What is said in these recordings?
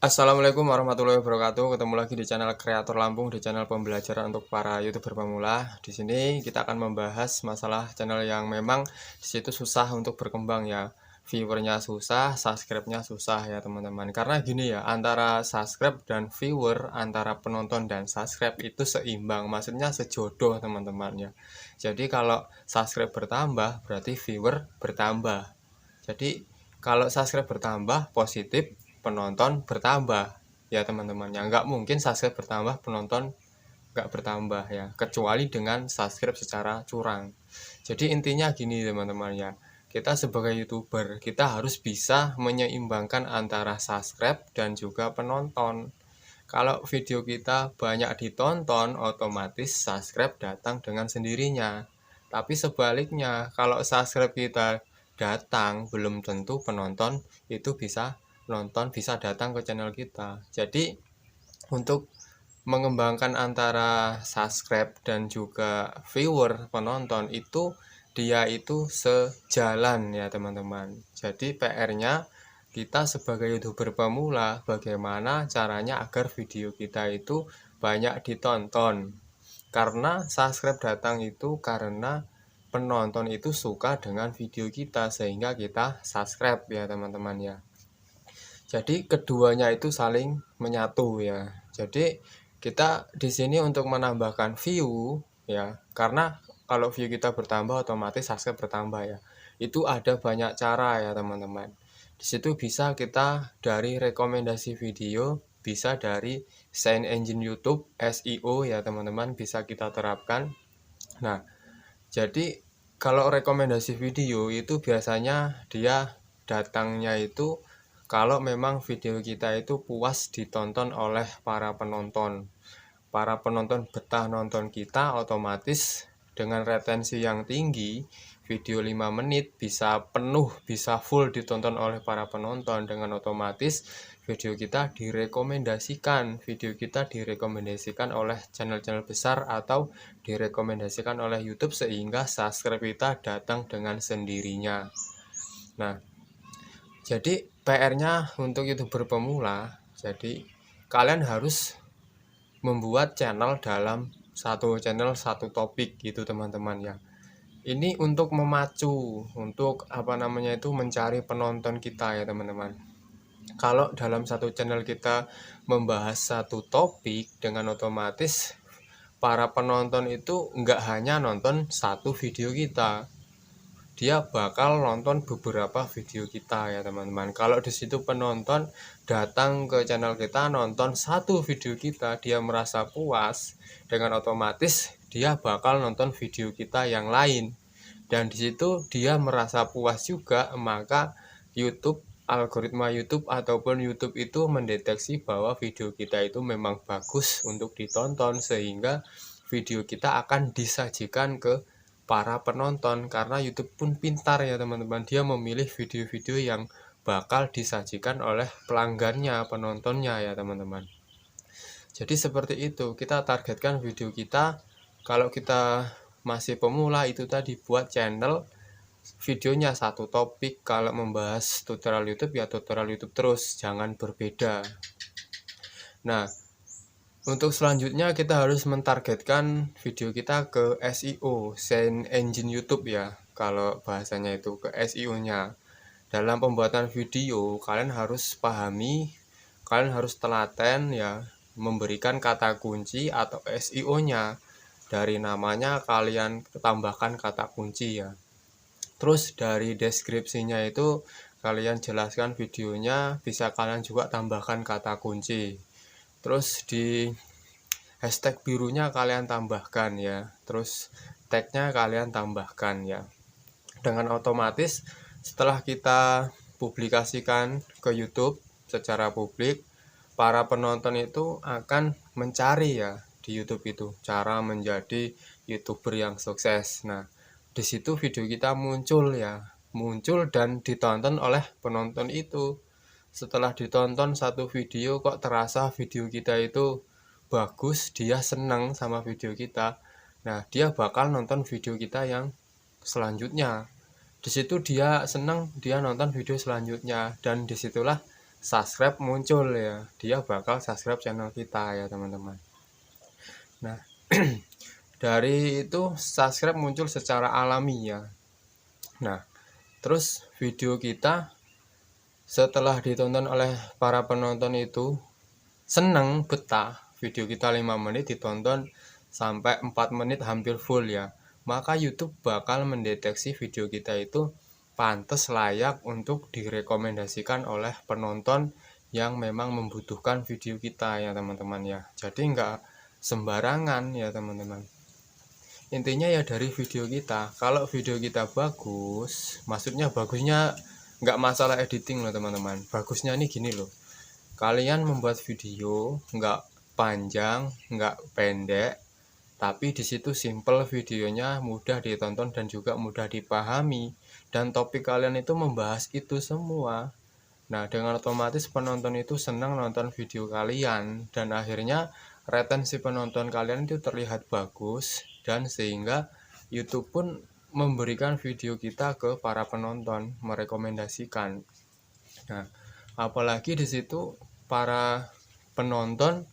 Assalamualaikum warahmatullahi wabarakatuh. Ketemu lagi di channel Kreator Lampung, di channel pembelajaran untuk para YouTuber pemula. Di sini kita akan membahas masalah channel yang memang di situ susah untuk berkembang ya. Viewernya susah, subscribe-nya susah ya teman-teman. Karena gini ya, antara subscribe dan viewer, antara penonton dan subscribe itu seimbang. Maksudnya sejodoh teman-teman ya. Jadi kalau subscribe bertambah, berarti viewer bertambah. Jadi kalau subscribe bertambah positif, penonton bertambah ya teman-teman ya. Nggak mungkin subscribe bertambah, penonton nggak bertambah ya, kecuali dengan subscribe secara curang. Jadi intinya gini teman-teman ya, kita sebagai YouTuber kita harus bisa menyeimbangkan antara subscribe dan juga penonton. Kalau video kita banyak ditonton, otomatis subscribe datang dengan sendirinya. Tapi sebaliknya, kalau subscribe kita datang, belum tentu penonton itu bisa nonton, bisa datang ke channel kita. Jadi untuk mengembangkan antara subscribe dan juga viewer penonton itu dia itu sejalan ya teman-teman. Jadi PR-nya kita sebagai YouTuber pemula, bagaimana caranya agar video kita itu banyak ditonton. Karena subscribe datang itu karena penonton itu suka dengan video kita sehingga kita subscribe ya teman-teman ya. Jadi keduanya itu saling menyatu ya. Jadi kita di sini untuk menambahkan view ya, karena kalau view kita bertambah otomatis subscribe bertambah ya. Itu ada banyak cara ya teman-teman. Di situ bisa kita dari rekomendasi video, bisa dari Search Engine YouTube, SEO ya teman-teman, bisa kita terapkan. Nah, jadi kalau rekomendasi video itu biasanya dia datangnya itu kalau memang video kita itu puas ditonton oleh para penonton. Para penonton betah nonton kita, otomatis dengan retensi yang tinggi, video 5 menit bisa penuh, bisa full ditonton oleh para penonton, dengan otomatis video kita direkomendasikan oleh channel-channel besar atau direkomendasikan oleh YouTube sehingga subscribe kita datang dengan sendirinya. Nah, jadi PR-nya untuk YouTuber pemula, jadi kalian harus membuat channel dalam satu channel satu topik gitu teman-teman ya. Ini untuk memacu, untuk mencari penonton kita ya teman-teman. Kalau dalam satu channel kita membahas satu topik, dengan otomatis para penonton itu nggak hanya nonton satu video kita, dia bakal nonton beberapa video kita ya teman-teman. Kalau di situ penonton datang ke channel kita nonton satu video kita, dia merasa puas, dengan otomatis dia bakal nonton video kita yang lain. Dan di situ dia merasa puas juga, maka algoritma YouTube ataupun YouTube itu mendeteksi bahwa video kita itu memang bagus untuk ditonton, sehingga video kita akan disajikan ke para penonton. Karena YouTube pun pintar ya teman-teman, dia memilih video-video yang bakal disajikan oleh pelanggannya, penontonnya ya teman-teman. Jadi seperti itu, kita targetkan video kita, kalau kita masih pemula itu tadi, buat channel videonya satu topik. Kalau membahas tutorial YouTube ya tutorial YouTube terus, jangan berbeda. Nah, untuk selanjutnya kita harus mentargetkan video kita ke SEO, Search Engine YouTube ya, kalau bahasanya itu ke SEO-nya. Dalam pembuatan video kalian harus pahami, kalian harus telaten ya, memberikan kata kunci atau SEO-nya. Dari namanya kalian tambahkan kata kunci ya. Terus dari deskripsinya itu kalian jelaskan videonya, bisa kalian juga tambahkan kata kunci. Terus di hashtag birunya kalian tambahkan ya, terus tagnya kalian tambahkan ya. Dengan otomatis setelah kita publikasikan ke YouTube secara publik, para penonton itu akan mencari ya di YouTube itu cara menjadi YouTuber yang sukses. Nah, di situ video kita muncul dan ditonton oleh penonton itu. Setelah ditonton satu video, kok terasa video kita itu bagus, dia senang sama video kita. Nah, dia bakal nonton video kita yang selanjutnya. Di situ dia senang, dia nonton video selanjutnya, dan disitulah subscribe muncul ya, dia bakal subscribe channel kita ya teman-teman. Nah, dari itu subscribe muncul secara alami ya. Nah, terus video kita setelah ditonton oleh para penonton itu seneng, betah, video kita 5 menit ditonton sampai 4 menit hampir full ya, maka YouTube bakal mendeteksi video kita itu pantas layak untuk direkomendasikan oleh penonton yang memang membutuhkan video kita ya teman-teman ya. Jadi nggak sembarangan ya teman-teman. Intinya ya dari video kita, kalau video kita bagus, maksudnya bagusnya nggak masalah editing loh teman-teman. Bagusnya nih gini loh, kalian membuat video nggak panjang, nggak pendek, tapi disitu simple videonya, mudah ditonton dan juga mudah dipahami, dan topik kalian itu membahas itu semua. Nah, dengan otomatis penonton itu senang nonton video kalian, dan akhirnya retensi penonton kalian itu terlihat bagus, dan sehingga YouTube pun memberikan video kita ke para penonton, merekomendasikan. Nah, apalagi di situ para penonton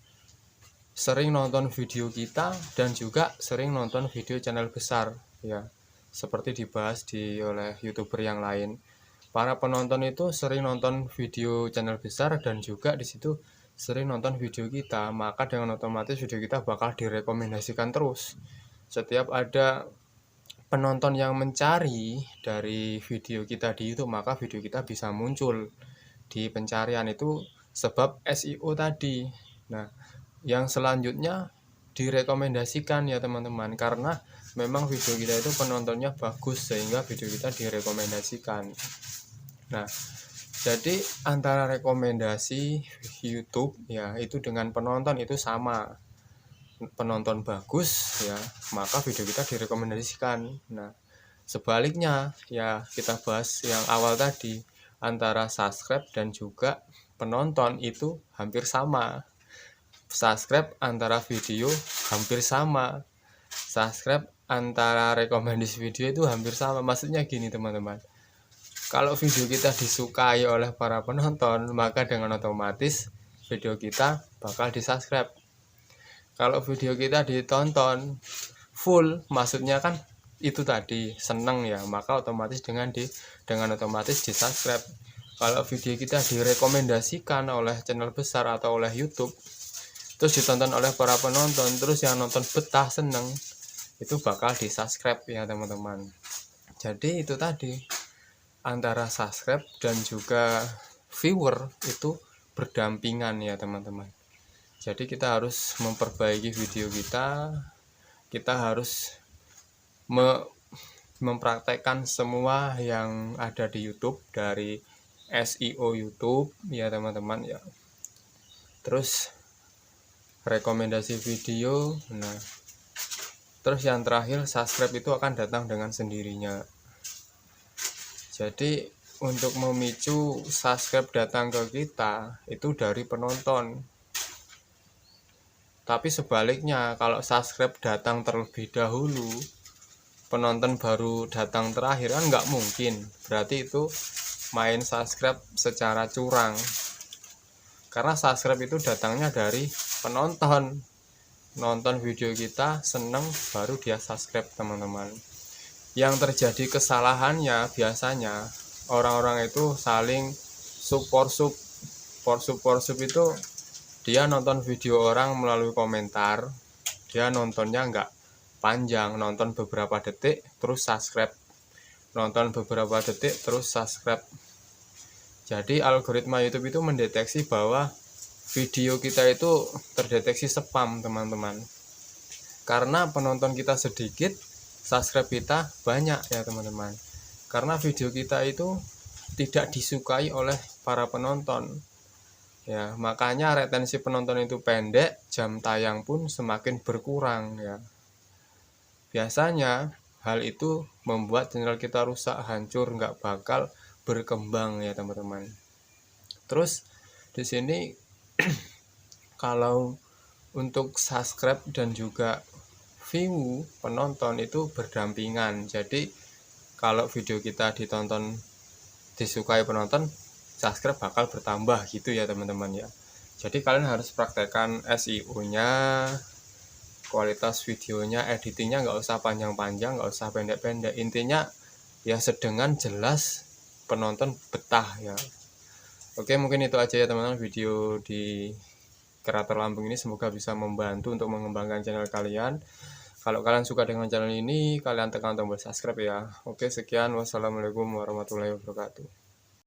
sering nonton video kita dan juga sering nonton video channel besar ya, seperti dibahas oleh YouTuber yang lain. Para penonton itu sering nonton video channel besar dan juga di situ sering nonton video kita, maka dengan otomatis video kita bakal direkomendasikan terus. Setiap ada penonton yang mencari dari video kita di YouTube, maka video kita bisa muncul di pencarian itu sebab SEO tadi. Nah, yang selanjutnya direkomendasikan ya teman-teman, karena memang video kita itu penontonnya bagus sehingga video kita direkomendasikan. Nah, jadi antara rekomendasi YouTube ya itu dengan penonton itu sama. Penonton bagus ya, maka video kita direkomendasikan. Nah, sebaliknya ya kita bahas yang awal tadi, antara subscribe dan juga penonton itu hampir sama. Subscribe antara video hampir sama. Subscribe antara rekomendasi video itu hampir sama. Maksudnya gini teman-teman, kalau video kita disukai oleh para penonton, maka dengan otomatis video kita bakal di-subscribe. Kalau video kita ditonton full, maksudnya kan itu tadi seneng ya, maka otomatis dengan otomatis di-subscribe. Kalau video kita direkomendasikan oleh channel besar atau oleh YouTube, terus ditonton oleh para penonton, terus yang nonton betah seneng, itu bakal di-subscribe ya teman-teman. Jadi itu tadi, antara subscribe dan juga viewer itu berdampingan ya teman-teman. Jadi kita harus memperbaiki video kita harus mempraktekkan semua yang ada di YouTube, dari SEO YouTube ya teman-teman ya. Terus rekomendasi video, nah terus yang terakhir subscribe itu akan datang dengan sendirinya. Jadi untuk memicu subscribe datang ke kita itu dari penonton. Tapi sebaliknya, kalau subscribe datang terlebih dahulu, penonton baru datang terakhir, kan nggak mungkin. Berarti itu main subscribe secara curang. Karena subscribe itu datangnya dari penonton. Nonton video kita, seneng, baru dia subscribe teman-teman. Yang terjadi kesalahannya biasanya orang-orang itu saling support itu, dia nonton video orang melalui komentar, dia nontonnya nggak panjang, nonton beberapa detik terus subscribe, nonton beberapa detik terus subscribe. Jadi algoritma YouTube itu mendeteksi bahwa video kita itu terdeteksi spam teman-teman, karena penonton kita sedikit, subscribe kita banyak ya teman-teman. Karena video kita itu tidak disukai oleh para penonton ya, makanya retensi penonton itu pendek, jam tayang pun semakin berkurang ya. Biasanya hal itu membuat channel kita rusak, hancur, nggak bakal berkembang ya teman-teman. Terus di sini kalau untuk subscribe dan juga view penonton itu berdampingan. Jadi kalau video kita ditonton, disukai penonton, subscribe bakal bertambah gitu ya teman-teman ya. Jadi kalian harus praktekkan SEO-nya, kualitas videonya, editingnya nggak usah panjang-panjang, nggak usah pendek-pendek. Intinya ya sedengan, jelas, penonton betah ya. Oke, mungkin itu aja ya teman-teman video di Kreator Lampung ini. Semoga bisa membantu untuk mengembangkan channel kalian. Kalau kalian suka dengan channel ini, kalian tekan tombol subscribe ya. Oke, sekian. Wassalamualaikum warahmatullahi wabarakatuh.